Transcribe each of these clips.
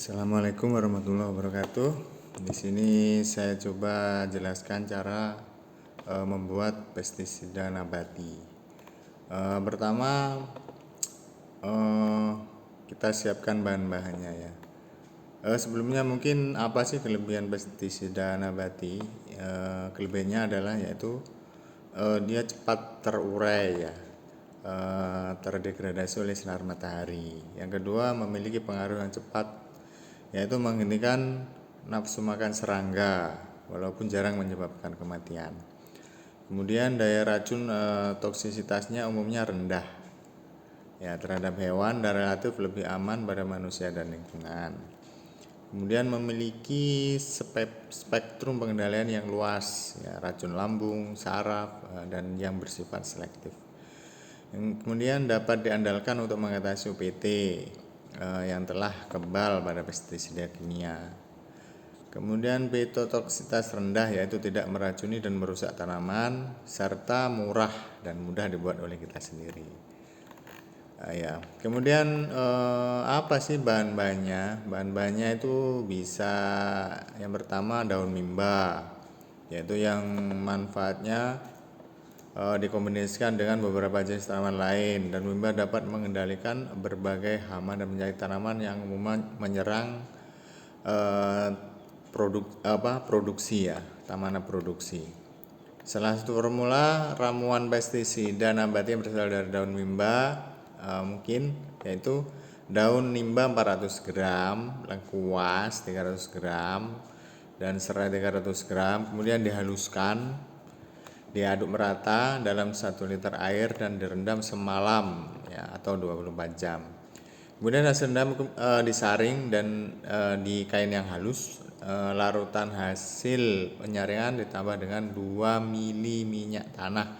Assalamualaikum warahmatullahi wabarakatuh. Di sini saya coba jelaskan cara membuat pestisida nabati. Pertama, kita siapkan bahan-bahannya ya. Sebelumnya mungkin apa sih kelebihan pestisida nabati? Kelebihannya adalah yaitu dia cepat terurai ya, terdegradasi oleh sinar matahari. Yang kedua, memiliki pengaruh yang cepat, yaitu menghentikan nafsu makan serangga walaupun jarang menyebabkan kematian. Kemudian daya racun toksisitasnya umumnya rendah ya terhadap hewan dan relatif lebih aman pada manusia dan lingkungan. Kemudian memiliki spektrum pengendalian yang luas ya, racun lambung, saraf, dan yang bersifat selektif. Kemudian dapat diandalkan untuk mengatasi UPT yang telah kebal pada pestisida kimia. Kemudian phytotoksitas rendah, yaitu tidak meracuni dan merusak tanaman, serta murah dan mudah dibuat oleh kita sendiri. Ya. Kemudian apa sih bahan-bahannya? Bahan-bahannya itu bisa yang pertama daun mimba, yaitu yang manfaatnya dikombinasikan dengan beberapa jenis tanaman lain, dan mimba dapat mengendalikan berbagai hama dan penyakit tanaman yang umumnya menyerang produksi ya, tanaman produksi. Salah satu formula ramuan pestisida nabati yang berasal dari daun mimba mungkin yaitu daun mimba 400 gram, lengkuas 300 gram, dan serai 300 gram, kemudian dihaluskan, diaduk merata dalam 1 liter air dan direndam semalam ya, atau 24 jam. Kemudian hasil rendam disaring dan di kain yang halus. Larutan hasil penyaringan ditambah dengan 2 mili minyak tanah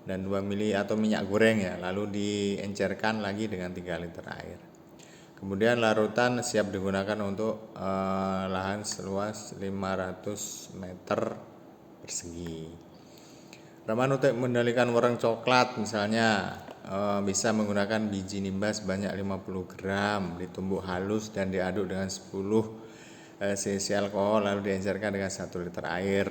dan 2 mili atau minyak goreng ya, lalu diencerkan lagi dengan 3 liter air. Kemudian larutan siap digunakan untuk lahan seluas 500 meter persegi. Ramuan untuk mengendalikan warna coklat misalnya bisa menggunakan biji nimba sebanyak 50 gram, ditumbuk halus dan diaduk dengan 10 cc alkohol, lalu diencerkan dengan 1 liter air.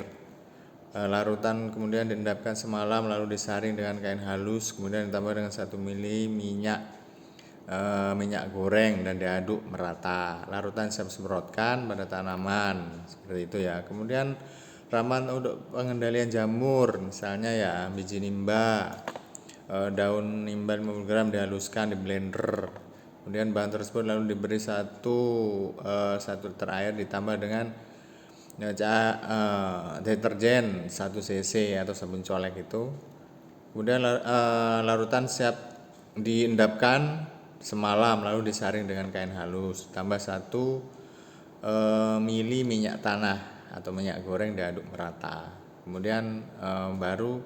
Larutan kemudian diendapkan semalam, lalu disaring dengan kain halus, kemudian ditambah dengan 1 mili minyak goreng dan diaduk merata. Larutan siap semprotkan pada tanaman seperti itu ya. Kemudian ramuan untuk pengendalian jamur misalnya ya biji nimba, daun nimba 50 gram dihaluskan di blender. Kemudian bahan tersebut lalu diberi 1 liter air ditambah dengan deterjen 1 cc atau sabun colek itu. Kemudian larutan siap diendapkan semalam, lalu disaring dengan kain halus, tambah 1 mili minyak tanah atau minyak goreng, diaduk merata. Kemudian baru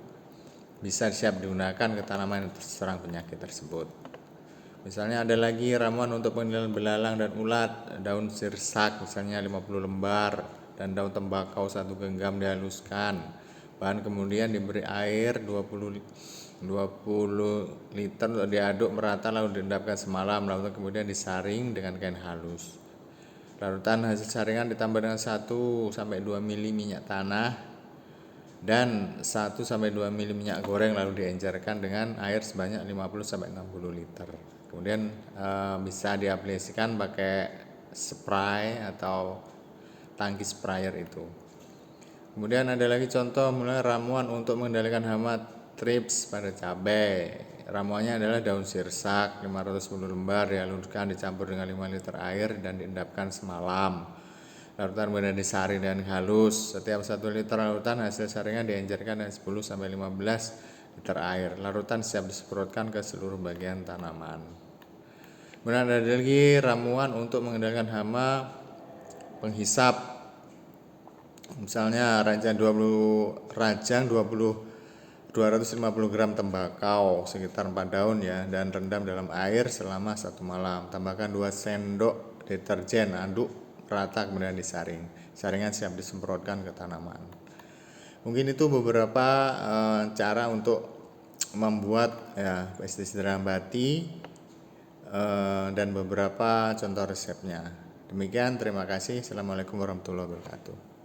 bisa siap digunakan ke tanaman yang terserang penyakit tersebut. Misalnya ada lagi ramuan untuk pengendalian belalang dan ulat, daun sirsak misalnya 50 lembar dan daun tembakau 1 genggam dihaluskan. Bahan kemudian diberi air 20 liter untuk diaduk merata, lalu diendapkan semalam, lalu kemudian disaring dengan kain halus. Larutan hasil saringan ditambah dengan 1-2 mili minyak tanah dan 1-2 mili minyak goreng, lalu diencerkan dengan air sebanyak 50-60 liter. Kemudian bisa diaplikasikan pakai spray atau tangki sprayer itu. Kemudian ada lagi contoh mulai ramuan untuk mengendalikan hama trips pada cabai. Ramuannya adalah daun sirsak 510 lembar dihaluskan dicampur dengan 5 liter air dan diendapkan semalam. Larutan kemudian disaring dengan halus. Setiap 1 liter larutan hasil saringan diencerkan dengan 10-15 liter air. Larutan siap disemprotkan ke seluruh bagian tanaman. Kemudian ada lagi ramuan untuk mengendalikan hama penghisap. Misalnya rajang 250 gram tembakau sekitar 4 daun ya, dan rendam dalam air selama 1 malam. Tambahkan 2 sendok deterjen, aduk rata kemudian disaring. Saringan siap disemprotkan ke tanaman. Mungkin itu beberapa cara untuk membuat ya pestisida nabati dan beberapa contoh resepnya. Demikian, terima kasih. Assalamualaikum warahmatullahi wabarakatuh.